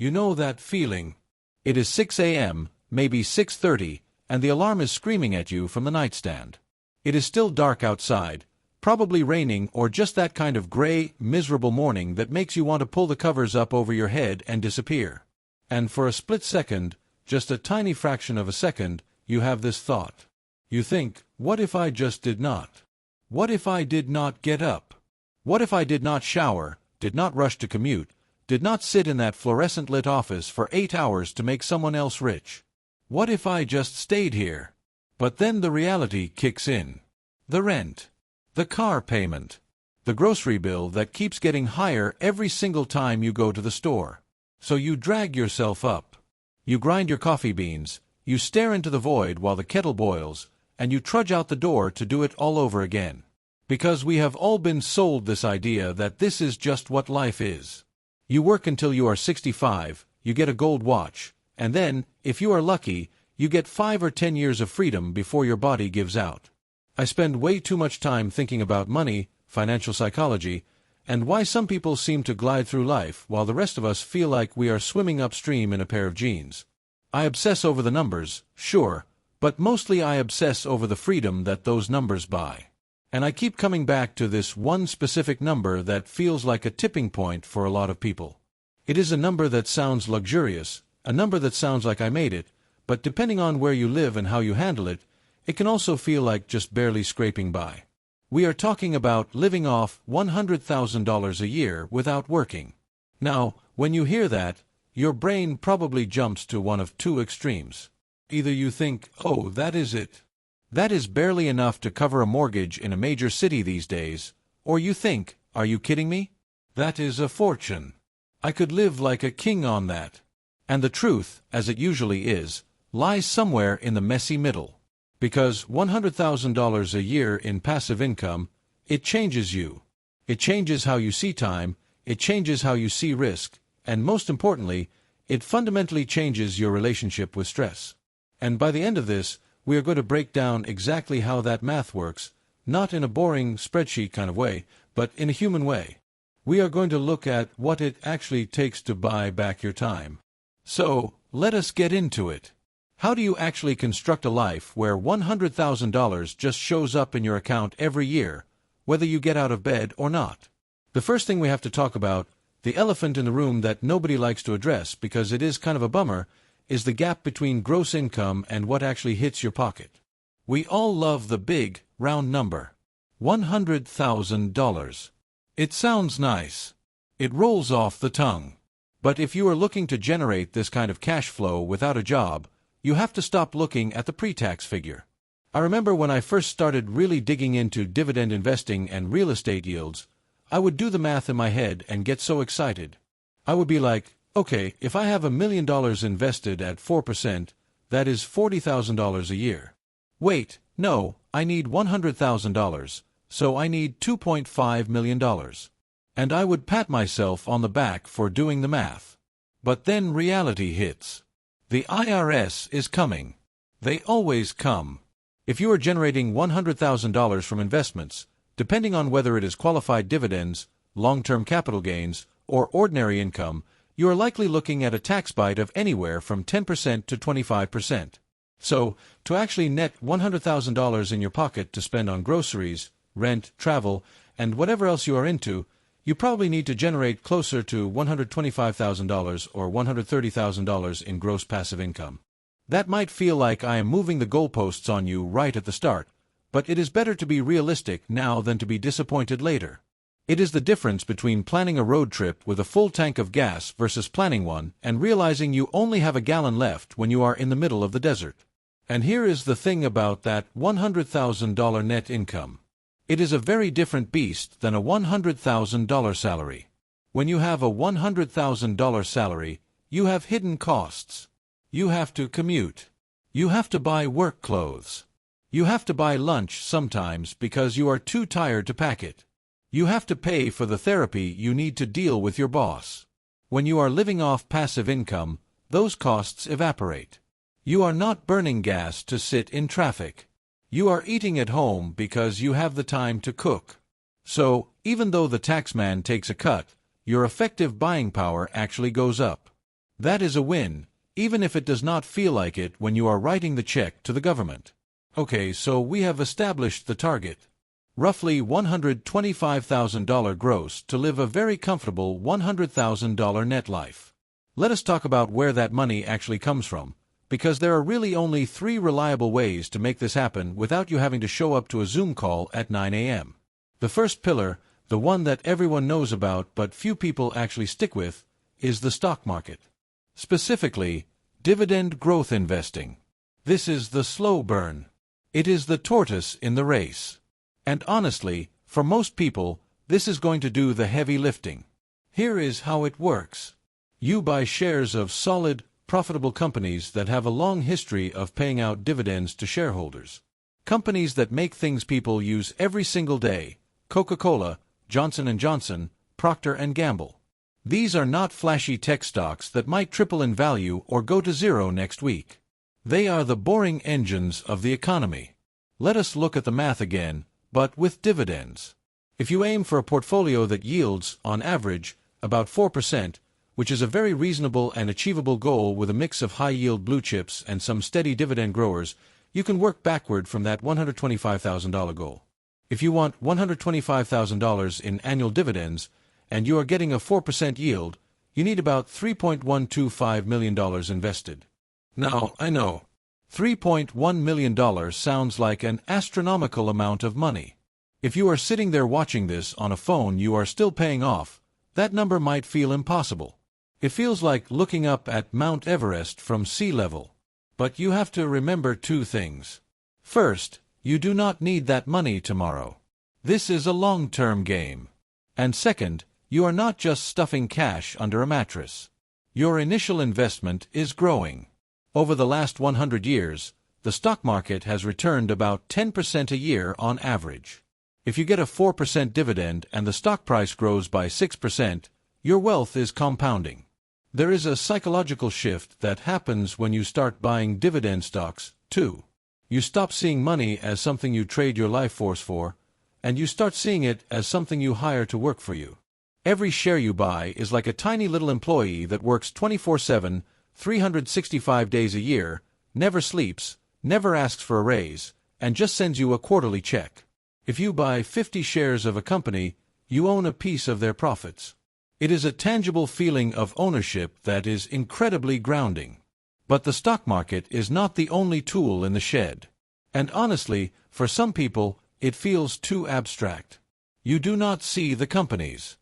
You know that feeling. It is 6 a.m., maybe 6:30, and the alarm is screaming at you from the nightstand. It is still dark outside, probably raining or just that kind of gray, miserable morning that makes you want to pull the covers up over your head and disappear. And for a split second, just a tiny fraction of a second, you have this thought. You think, what if I just did not? What if I did not get up? What if I did not shower, did not rush to commute, did not sit in that fluorescent-lit office for 8 hours to make someone else rich? What if I just stayed here? But then the reality kicks in. The rent. The car payment. The grocery bill that keeps getting higher every single time you go to the store. So you drag yourself up. You grind your coffee beans, you stare into the void while the kettle boils, and you trudge out the door to do it all over again. Because we have all been sold this idea that this is just what life is. You work until you are 65, you get a gold watch, and then, if you are lucky, you get 5 or 10 years of freedom before your body gives out. I spend way too much time thinking about money, financial psychology, and why some people seem to glide through life while the rest of us feel like we are swimming upstream in a pair of jeans. I obsess over the numbers, sure, but mostly I obsess over the freedom that those numbers buy. And I keep coming back to this one specific number that feels like a tipping point for a lot of people. It is a number that sounds luxurious, a number that sounds like I made it, but depending on where you live and how you handle it, it can also feel like just barely scraping by. We are talking about living off $100,000 a year without working. Now, when you hear that, your brain probably jumps to one of two extremes. Either you think, oh, that is it. That is barely enough to cover a mortgage in a major city these days, or you think, are you kidding me? That is a fortune. I could live like a king on that. And the truth, as it usually is, lies somewhere in the messy middle. Because $100,000 a year in passive income, it changes you. It changes how you see time, it changes how you see risk, and most importantly, it fundamentally changes your relationship with stress. And by the end of this, we are going to break down exactly how that math works, not in a boring spreadsheet kind of way, but in a human way. We are going to look at what it actually takes to buy back your time. So, let us get into it. How do you actually construct a life where $100,000 just shows up in your account every year, whether you get out of bed or not? The first thing we have to talk about, the elephant in the room that nobody likes to address because it is kind of a bummer, is the gap between gross income and what actually hits your pocket. We all love the big, round number. $100,000. It sounds nice. It rolls off the tongue. But if you are looking to generate this kind of cash flow without a job, you have to stop looking at the pre-tax figure. I remember when I first started really digging into dividend investing and real estate yields, I would do the math in my head and get so excited. I would be like, okay, if I have $1 million invested at 4%, that is $40,000 a year. Wait, no, I need $100,000, so I need $2.5 million. And I would pat myself on the back for doing the math. But then reality hits. The IRS is coming. They always come. If you are generating $100,000 from investments, depending on whether it is qualified dividends, long-term capital gains, or ordinary income, you are likely looking at a tax bite of anywhere from 10% to 25%. So, to actually net $100,000 in your pocket to spend on groceries, rent, travel, and whatever else you are into, you probably need to generate closer to $125,000 or $130,000 in gross passive income. That might feel like I am moving the goalposts on you right at the start, but it is better to be realistic now than to be disappointed later. It is the difference between planning a road trip with a full tank of gas versus planning one and realizing you only have a gallon left when you are in the middle of the desert. And here is the thing about that $100,000 net income. It is a very different beast than a $100,000 salary. When you have a $100,000 salary, you have hidden costs. You have to commute. You have to buy work clothes. You have to buy lunch sometimes because you are too tired to pack it. You have to pay for the therapy you need to deal with your boss. When you are living off passive income, those costs evaporate. You are not burning gas to sit in traffic. You are eating at home because you have the time to cook. So, even though the taxman takes a cut, your effective buying power actually goes up. That is a win, even if it does not feel like it when you are writing the check to the government. Okay, so we have established the target. Roughly $125,000 gross to live a very comfortable $100,000 net life. Let us talk about where that money actually comes from, because there are really only 3 reliable ways to make this happen without you having to show up to a Zoom call at 9 a.m. The first pillar, the one that everyone knows about but few people actually stick with, is the stock market. Specifically, dividend growth investing. This is the slow burn. It is the tortoise in the race. And honestly, for most people, this is going to do the heavy lifting. Here is how it works. You buy shares of solid, profitable companies that have a long history of paying out dividends to shareholders. Companies that make things people use every single day: Coca-Cola, Johnson & Johnson, Procter & Gamble. These are not flashy tech stocks that might triple in value or go to zero next week. They are the boring engines of the economy. Let us look at the math again, but with dividends. If you aim for a portfolio that yields, on average, about 4%, which is a very reasonable and achievable goal with a mix of high-yield blue chips and some steady dividend growers, you can work backward from that $125,000 goal. If you want $125,000 in annual dividends, and you are getting a 4% yield, you need about $3.125 million invested. Now, I know, $3.1 million sounds like an astronomical amount of money. If you are sitting there watching this on a phone you are still paying off, that number might feel impossible. It feels like looking up at Mount Everest from sea level. But you have to remember 2 things. First, you do not need that money tomorrow. This is a long-term game. And second, you are not just stuffing cash under a mattress. Your initial investment is growing. Over the last 100 years, the stock market has returned about 10% a year on average. If you get a 4% dividend and the stock price grows by 6%, your wealth is compounding. There is a psychological shift that happens when you start buying dividend stocks, too. You stop seeing money as something you trade your life force for, and you start seeing it as something you hire to work for you. Every share you buy is like a tiny little employee that works 24/7, 365 days a year, never sleeps, never asks for a raise, and just sends you a quarterly check. If you buy 50 shares of a company, you own a piece of their profits. It is a tangible feeling of ownership that is incredibly grounding. But the stock market is not the only tool in the shed. And honestly, for some people, it feels too abstract. You do not see the companies.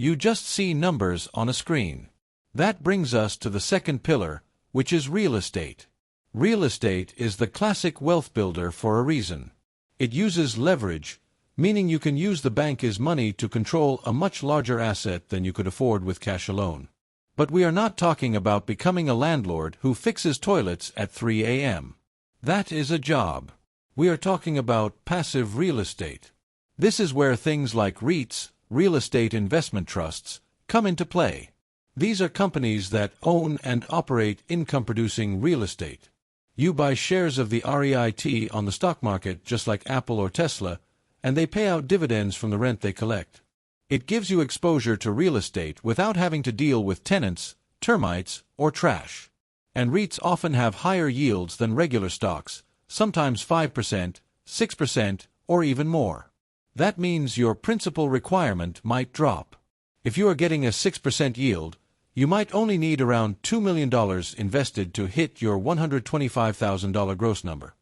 You just see numbers on a screen. That brings us to the second pillar, which is real estate. Real estate is the classic wealth builder for a reason. It uses leverage, meaning you can use the bank's money to control a much larger asset than you could afford with cash alone. But we are not talking about becoming a landlord who fixes toilets at 3 a.m. That is a job. We are talking about passive real estate. This is where things like REITs, real estate investment trusts, come into play. These are companies that own and operate income-producing real estate. You buy shares of the REIT on the stock market just like Apple or Tesla, and they pay out dividends from the rent they collect. It gives you exposure to real estate without having to deal with tenants, termites, or trash. And REITs often have higher yields than regular stocks, sometimes 5%, 6%, or even more. That means your principal requirement might drop. If you are getting a 6% yield, you might only need around $2 million invested to hit your $125,000 gross number.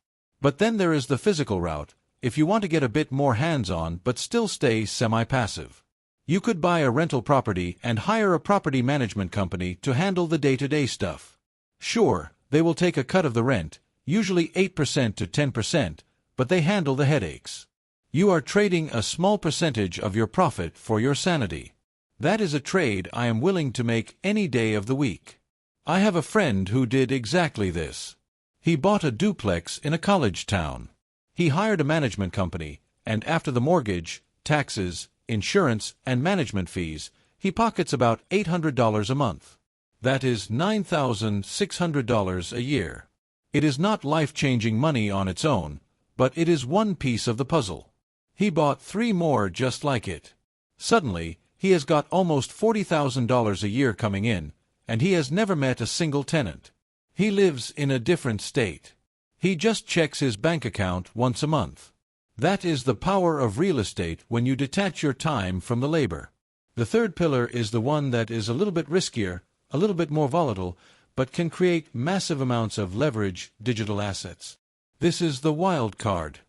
But then there is the physical route, if you want to get a bit more hands-on but still stay semi-passive. You could buy a rental property and hire a property management company to handle the day-to-day stuff. Sure, they will take a cut of the rent, usually 8% to 10%, but they handle the headaches. You are trading a small percentage of your profit for your sanity. That is a trade I am willing to make any day of the week. I have a friend who did exactly this. He bought a duplex in a college town. He hired a management company, and after the mortgage, taxes, insurance, and management fees, he pockets about $800 a month. That is $9,600 a year. It is not life-changing money on its own, but it is one piece of the puzzle. He bought 3 more just like it. Suddenly, he has got almost $40,000 a year coming in, and he has never met a single tenant. He lives in a different state. He just checks his bank account once a month. That is the power of real estate when you detach your time from the labor. The third pillar is the one that is a little bit riskier, a little bit more volatile, but can create massive amounts of leverage digital assets. This is the wild card.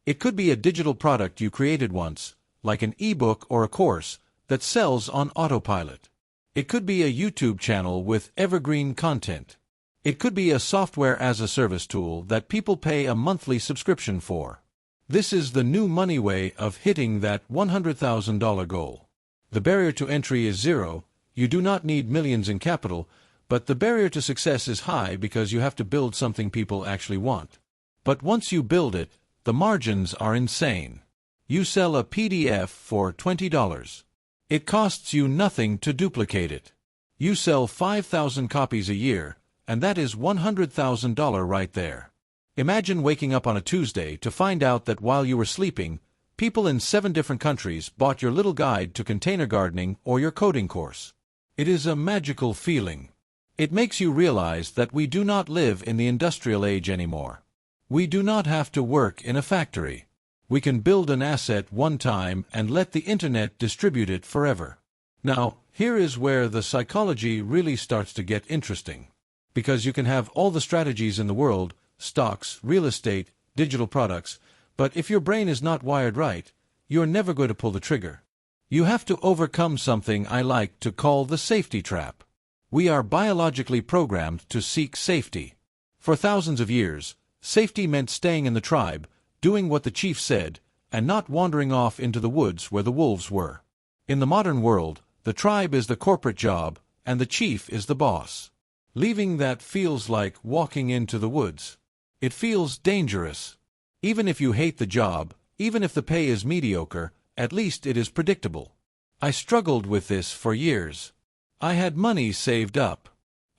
It could be a digital product you created once, like an ebook or a course, that sells on autopilot. It could be a YouTube channel with evergreen content. It could be a software-as-a-service tool that people pay a monthly subscription for. This is the new money way of hitting that $100,000 goal. The barrier to entry is zero. You do not need millions in capital, but the barrier to success is high because you have to build something people actually want. But once you build it, the margins are insane. You sell a PDF for $20. It costs you nothing to duplicate it. You sell 5,000 copies a year, and that is $100,000 right there. Imagine waking up on a Tuesday to find out that while you were sleeping, people in 7 different countries bought your little guide to container gardening or your coding course. It is a magical feeling. It makes you realize that we do not live in the industrial age anymore. We do not have to work in a factory. We can build an asset one time and let the internet distribute it forever. Now, here is where the psychology really starts to get interesting. Because you can have all the strategies in the world, stocks, real estate, digital products, but if your brain is not wired right, you're never going to pull the trigger. You have to overcome something I like to call the safety trap. We are biologically programmed to seek safety. For thousands of years, safety meant staying in the tribe, doing what the chief said, and not wandering off into the woods where the wolves were. In the modern world, the tribe is the corporate job, and the chief is the boss. Leaving that feels like walking into the woods. It feels dangerous. Even if you hate the job, even if the pay is mediocre, at least it is predictable. I struggled with this for years. I had money saved up.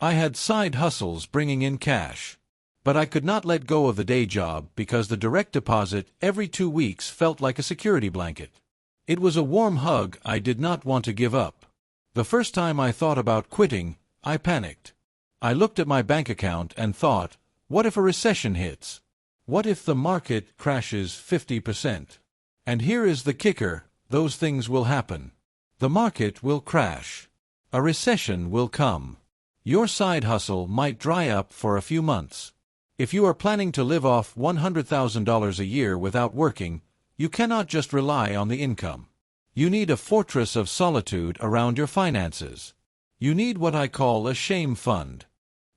I had side hustles bringing in cash. But I could not let go of the day job because the direct deposit every 2 weeks felt like a security blanket. It was a warm hug I did not want to give up. The first time I thought about quitting, I panicked. I looked at my bank account and thought, what if a recession hits? What if the market crashes 50%? And here is the kicker, those things will happen. The market will crash. A recession will come. Your side hustle might dry up for a few months. If you are planning to live off $100,000 a year without working, you cannot just rely on the income. You need a fortress of solitude around your finances. You need what I call a shame fund.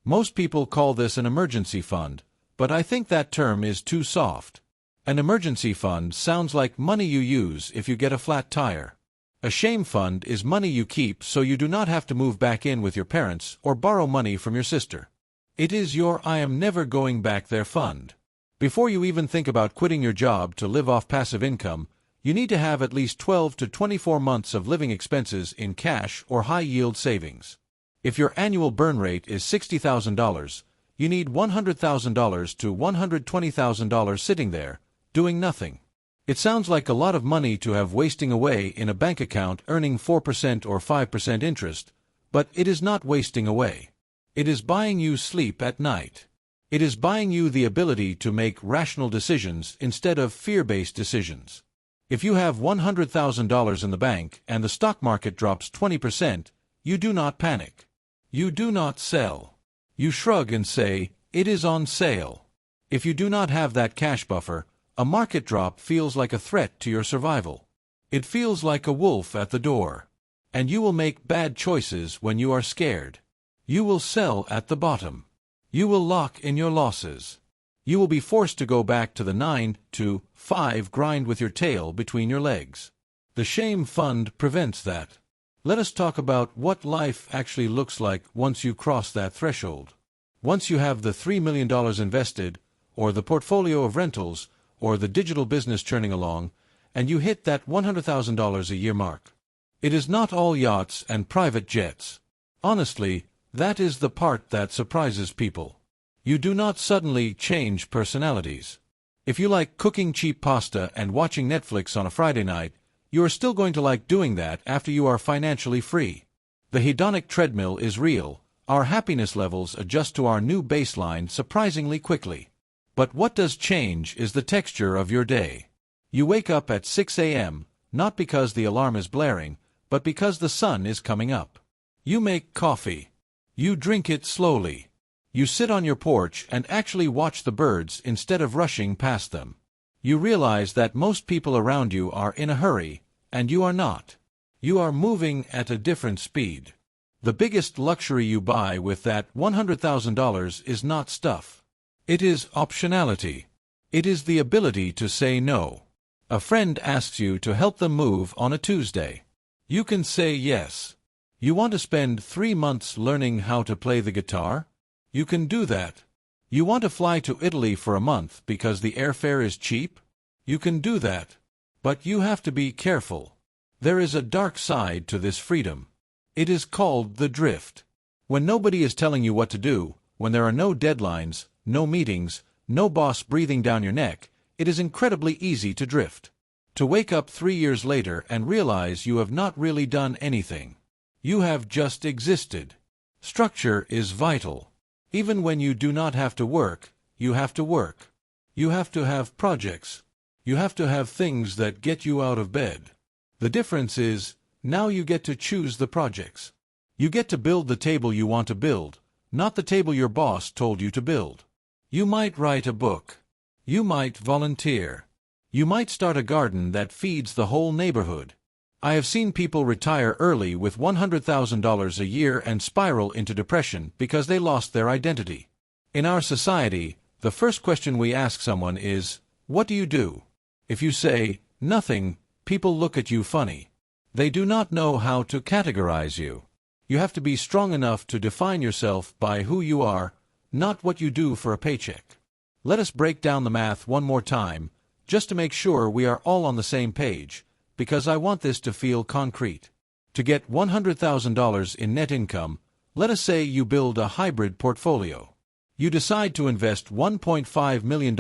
Most people call this an emergency fund, but I think that term is too soft. An emergency fund sounds like money you use if you get a flat tire. A shame fund is money you keep so you do not have to move back in with your parents or borrow money from your sister. It is your I am never going back there fund. Before you even think about quitting your job to live off passive income, you need to have at least 12 to 24 months of living expenses in cash or high-yield savings. If your annual burn rate is $60,000, you need $100,000 to $120,000 sitting there, doing nothing. It sounds like a lot of money to have wasting away in a bank account earning 4% or 5% interest, but it is not wasting away. It is buying you sleep at night. It is buying you the ability to make rational decisions instead of fear-based decisions. If you have $100,000 in the bank and the stock market drops 20%, you do not panic. You do not sell. You shrug and say, it is on sale. If you do not have that cash buffer, a market drop feels like a threat to your survival. It feels like a wolf at the door. And you will make bad choices when you are scared. You will sell at the bottom. You will lock in your losses. You will be forced to go back to the 9 to 5 grind with your tail between your legs. The shame fund prevents that. Let us talk about what life actually looks like once you cross that threshold. Once you have the $3 million invested, or the portfolio of rentals, or the digital business churning along, and you hit that $100,000 a year mark. It is not all yachts and private jets. Honestly, that is the part that surprises people. You do not suddenly change personalities. If you like cooking cheap pasta and watching Netflix on a Friday night, you are still going to like doing that after you are financially free. The hedonic treadmill is real. Our happiness levels adjust to our new baseline surprisingly quickly. But what does change is the texture of your day. You wake up at 6 a.m., not because the alarm is blaring, but because the sun is coming up. You make coffee. You drink it slowly. You sit on your porch and actually watch the birds instead of rushing past them. You realize that most people around you are in a hurry, and you are not. You are moving at a different speed. The biggest luxury you buy with that $100,000 is not stuff. It is optionality. It is the ability to say no. A friend asks you to help them move on a Tuesday. You can say yes. You want to spend 3 months learning how to play the guitar? You can do that. You want to fly to Italy for a month because the airfare is cheap? You can do that. But you have to be careful. There is a dark side to this freedom. It is called the drift. When nobody is telling you what to do, when there are no deadlines, no meetings, no boss breathing down your neck, it is incredibly easy to drift. To wake up 3 years later and realize you have not really done anything. You have just existed. Structure is vital. Even when you do not have to work, you have to work. You have to have projects. You have to have things that get you out of bed. The difference is, now you get to choose the projects. You get to build the table you want to build, not the table your boss told you to build. You might write a book. You might volunteer. You might start a garden that feeds the whole neighborhood. I have seen people retire early with $100,000 a year and spiral into depression because they lost their identity. In our society, the first question we ask someone is, "What do you do?" If you say, "Nothing," people look at you funny. They do not know how to categorize you. You have to be strong enough to define yourself by who you are, not what you do for a paycheck. Let us break down the math one more time, just to make sure we are all on the same page, because I want this to feel concrete. To get $100,000 in net income, let us say you build a hybrid portfolio. You decide to invest $1.5 million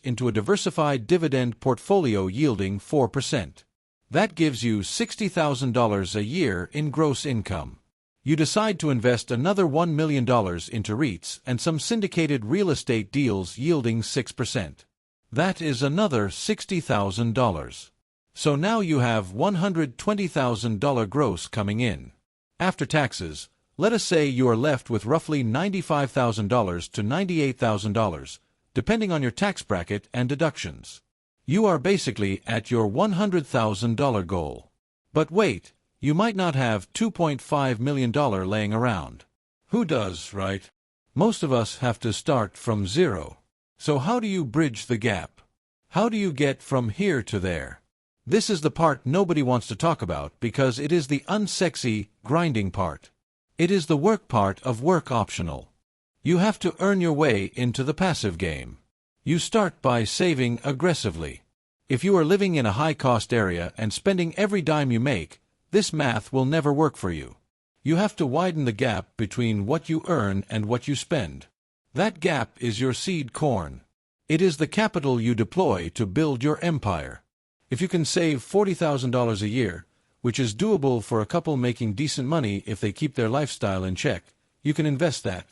into a diversified dividend portfolio yielding 4%. That gives you $60,000 a year in gross income. You decide to invest another $1 million into REITs and some syndicated real estate deals yielding 6%. That is another $60,000. So now you have $120,000 gross coming in. After taxes, let us say you are left with roughly $95,000 to $98,000, depending on your tax bracket and deductions. You are basically at your $100,000 goal. But wait, you might not have $2.5 million laying around. Who does, right? Most of us have to start from zero. So how do you bridge the gap? How do you get from here to there? This is the part nobody wants to talk about because it is the unsexy, grinding part. It is the work part of work optional. You have to earn your way into the passive game. You start by saving aggressively. If you are living in a high-cost area and spending every dime you make, this math will never work for you. You have to widen the gap between what you earn and what you spend. That gap is your seed corn. It is the capital you deploy to build your empire. If you can save $40,000 a year, which is doable for a couple making decent money if they keep their lifestyle in check, you can invest that.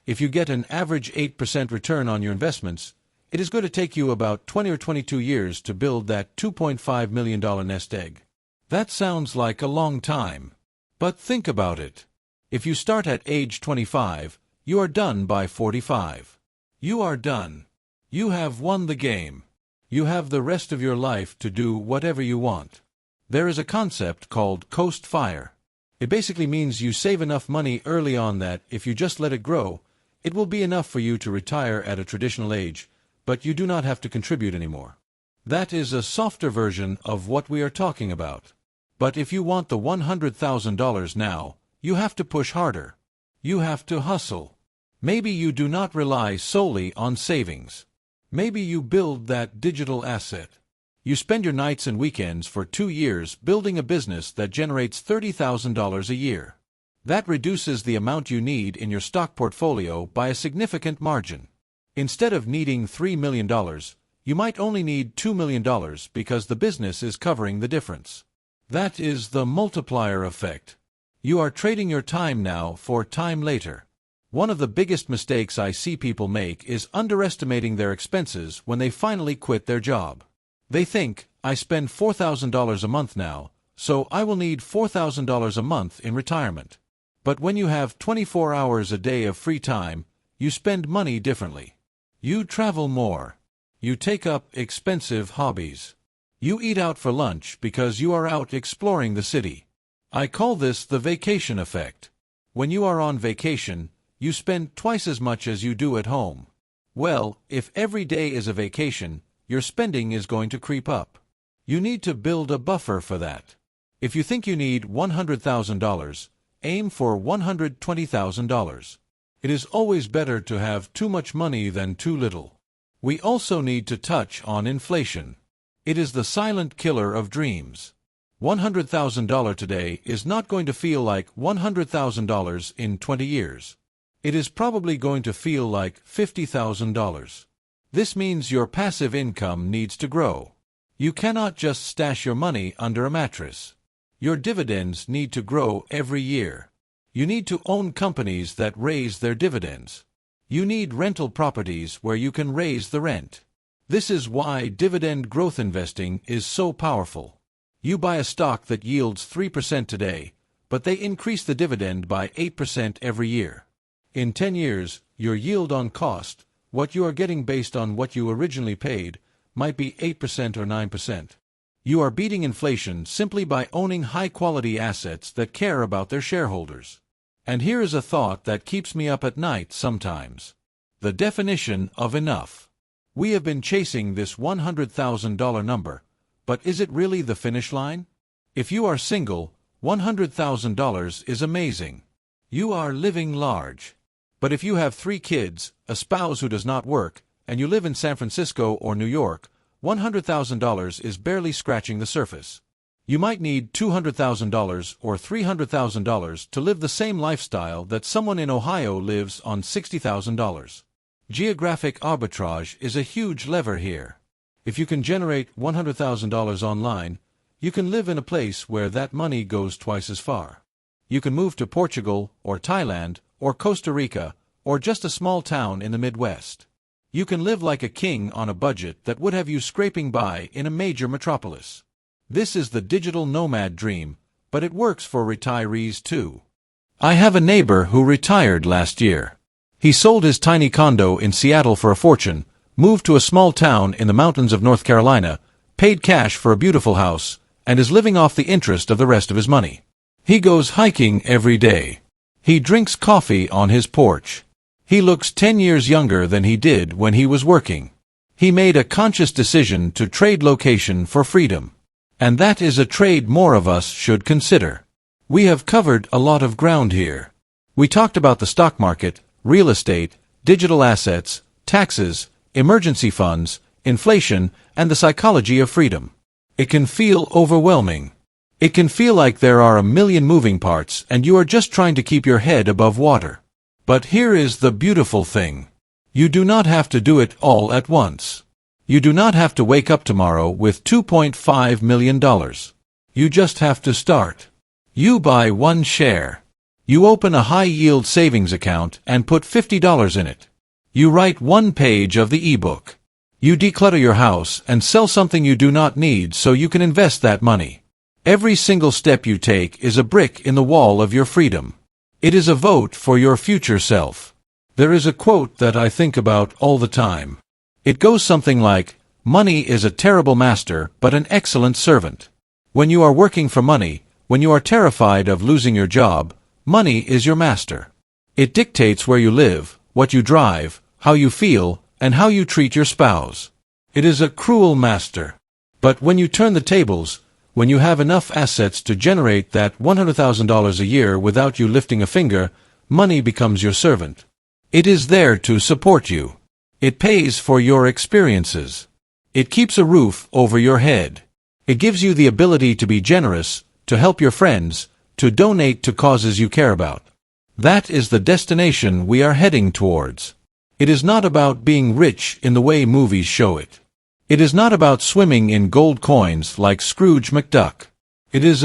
If you get an average 8% return on your investments, it is going to take you about 20 or 22 years to build that $2.5 million nest egg. That sounds like a long time. But think about it. If you start at age 25, you are done by 45. You are done. You have won the game. You have the rest of your life to do whatever you want. There is a concept called coast fire. It basically means you save enough money early on that, if you just let it grow, it will be enough for you to retire at a traditional age, but you do not have to contribute anymore. That is a softer version of what we are talking about. But if you want the $100,000 now, you have to push harder. You have to hustle. Maybe you do not rely solely on savings. Maybe you build that digital asset. You spend your nights and weekends for 2 years building a business that generates $30,000 a year. That reduces the amount you need in your stock portfolio by a significant margin. Instead of needing $3 million, you might only need $2 million because the business is covering the difference. That is the multiplier effect. You are trading your time now for time later. One of the biggest mistakes I see people make is underestimating their expenses when they finally quit their job. They think, I spend $4,000 a month now, so I will need $4,000 a month in retirement. But when you have 24 hours a day of free time, you spend money differently. You travel more. You take up expensive hobbies. You eat out for lunch because you are out exploring the city. I call this the vacation effect. When you are on vacation, you spend twice as much as you do at home. Well, if every day is a vacation, your spending is going to creep up. You need to build a buffer for that. If you think you need $100,000, aim for $120,000. It is always better to have too much money than too little. We also need to touch on inflation. It is the silent killer of dreams. $100,000 today is not going to feel like $100,000 in 20 years. It is probably going to feel like $50,000. This means your passive income needs to grow. You cannot just stash your money under a mattress. Your dividends need to grow every year. You need to own companies that raise their dividends. You need rental properties where you can raise the rent. This is why dividend growth investing is so powerful. You buy a stock that yields 3% today, but they increase the dividend by 8% every year. In 10 years, your yield on cost, what you are getting based on what you originally paid, might be 8% or 9%. You are beating inflation simply by owning high-quality assets that care about their shareholders. And here is a thought that keeps me up at night sometimes. The definition of enough. We have been chasing this $100,000 number, but is it really the finish line? If you are single, $100,000 is amazing. You are living large. But if you have 3 kids, a spouse who does not work, and you live in San Francisco or New York, $100,000 is barely scratching the surface. You might need $200,000 or $300,000 to live the same lifestyle that someone in Ohio lives on $60,000. Geographic arbitrage is a huge lever here. If you can generate $100,000 online, you can live in a place where that money goes twice as far. You can move to Portugal or Thailand or Costa Rica or just a small town in the Midwest. You can live like a king on a budget that would have you scraping by in a major metropolis. This is the digital nomad dream, but it works for retirees too. I have a neighbor who retired last year. He sold his tiny condo in Seattle for a fortune, moved to a small town in the mountains of North Carolina, paid cash for a beautiful house, and is living off the interest of the rest of his money. He goes hiking every day. He drinks coffee on his porch. He looks 10 years younger than he did when he was working. He made a conscious decision to trade location for freedom. And that is a trade more of us should consider. We have covered a lot of ground here. We talked about the stock market, real estate, digital assets, taxes, emergency funds, inflation, and the psychology of freedom. It can feel overwhelming. It can feel like there are a million moving parts and you are just trying to keep your head above water. But here is the beautiful thing. You do not have to do it all at once. You do not have to wake up tomorrow with $2.5 million. You just have to start. You buy 1 share. You open a high-yield savings account and put $50 in it. You write 1 page of the ebook. You declutter your house and sell something you do not need so you can invest that money. Every single step you take is a brick in the wall of your freedom. It is a vote for your future self. There is a quote that I think about all the time. It goes something like, "Money is a terrible master but an excellent servant." When you are working for money, when you are terrified of losing your job, money is your master. It dictates where you live, what you drive, how you feel, and how you treat your spouse. It is a cruel master. But when you turn the tables, when you have enough assets to generate that $100,000 a year without you lifting a finger, money becomes your servant. It is there to support you. It pays for your experiences. It keeps a roof over your head. It gives you the ability to be generous, to help your friends, to donate to causes you care about. That is the destination we are heading towards. It is not about being rich in the way movies show it. It is not about swimming in gold coins like Scrooge McDuck. It is